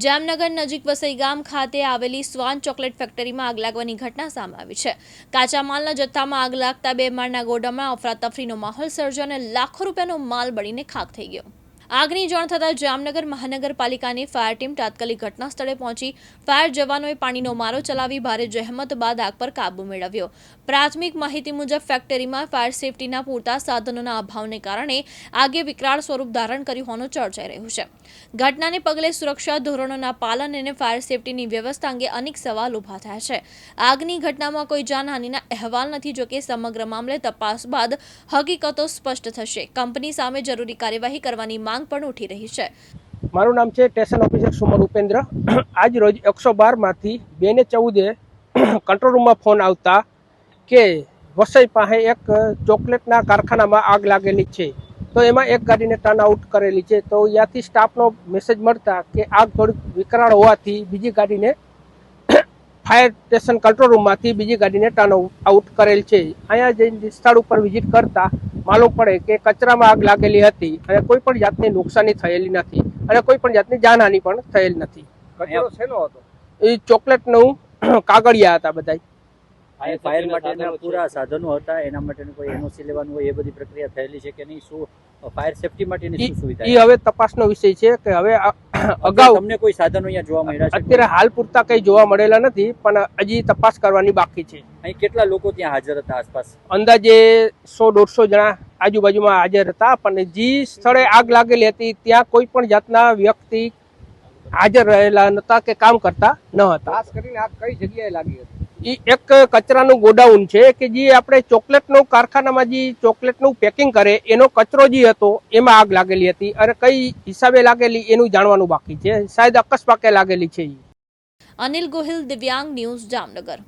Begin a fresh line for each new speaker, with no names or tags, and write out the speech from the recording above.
જામનગર નજીક વસઈ ગામ ખાતે આવેલી સ્વાન ચોકલેટ ફેક્ટરીમાં આગ લાગવાની ઘટના સામે આવી છે। કાચા માલના જથ્થામાં આગ લાગતા 2 માળના ગોડાઉનમાં અફરાતફરીનો માહોલ સર્જાયો અને લાખો રૂપિયાનો માલ બળીને ખાખ થઈ ગયો। આગની જાણ થતાં જામનગર મહાનગરપાલિકાની ફાયર ટીમ તાત્કાલિક ઘટના સ્થળે પહોંચી ફાયર જવાનોએ પાણીનો મારો ચલાવી ભારે જહેમત બાદ આગ પર કાબુ મેળવ્યો। પ્રાથમિક માહિતી મુજબ ફેક્ટરીમાં ફાયર સેફટીના પૂરતા સાધનોના અભાવને કારણે આગે વિકરાળ સ્વરૂપ ધારણ કર્યું હોવાનું ચર્ચાઈ રહ્યું છે। ઘટનાને પગલે સુરક્ષા ધોરણોના પાલન અને ફાયર સેફટીની વ્યવસ્થા અંગે અનેક સવાલ ઊભા થયા છે। આગની ઘટનામાં કોઈ જાનહાનિના અહેવાલ નથી, જોકે સમગ્ર મામલે તપાસ બાદ હકીકતો સ્પષ્ટ થશે। કંપની સામે જરૂરી કાર્યવાહી કરવાની માંગ પણ ઉઠી રહી છે।
મારું નામ છે સ્ટેશન ઓફિસર સુમર ઉપેન્દ્ર। આજ રોજ 112 માંથી 2 ને 14 કંટ્રોલ રૂમમાં ફોન આવતા કે વસઈ પાસે એક ચોકલેટના કારખાનામાં આગ લાગેલી છે, તો એમાં એક ગાડીને ટર્ન આઉટ કરેલી છે। તો ત્યાંથી સ્ટાફનો મેસેજ મળતા કે આગ થોડીક વિકરાળ હોવાથી બીજી ગાડીને ફાયર સ્ટેશન કંટ્રોલ રૂમમાંથી બીજી ગાડીને ટર્ન આઉટ કરેલ છે। અહીંયા જઈને સ્થળ ઉપર વિઝિટ કરતા માલુમ પડે કે કચરામાં આગ લાગેલી હતી અને કોઈ પણ જાતની નુકસાની થયેલી નથી અને કોઈ પણ જાતની જાનહાનિ પણ થયેલ નથી।
કચરો શેનો હતો?
એ ચોકલેટનું કાગળિયા હતા બધા।
ફાયર માટેના પૂરા સાધનો હતા, એના માટેનું કોઈ એનઓસી લેવાનું હોય એ બધી પ્રક્રિયા થયેલી છે કે નહીં? શું ફાયર સેફટી માટેની શું સુવિધા?
એ હવે તપાસનો વિષય છે કે હવે અગાઉ
તમને કોઈ સાધનો અહીંયા જોવા મળ્યા છે?
અત્યારે હાલ પૂરતા કઈ જોવા મળેલા નથી, પણ હજી તપાસ કરવાની બાકી છે।
અહીં કેટલા લોકો ત્યાં હાજર હતા આસપાસ?
અંદાજે 100-150 જણા આજુબાજુમાં હાજર હતા, પણ જે સ્થળે આગ લાગેલી હતી ત્યાં કોઈ પણ જાતના વ્યક્તિ હાજર રહેલા નતા કે કામ કરતા ન હતા।
ખાસ કરીને આગ કઈ જગ્યાએ લાગી હતી?
એક કચરાનું ગોડાઉન છે કે જે આપણે ચોકલેટનું કારખાનામાં જે ચોકલેટનું પેકિંગ કરે એનો કચરો જે હતો એમાં આગ લાગેલી હતી, અને કઈ હિસાબે લાગેલી એનું જાણવાનું બાકી છે। શાયદ અકસ્માતે લાગેલી છે।
અનિલ ગોહિલ, દિવ્યાંગ ન્યૂઝ, જામનગર।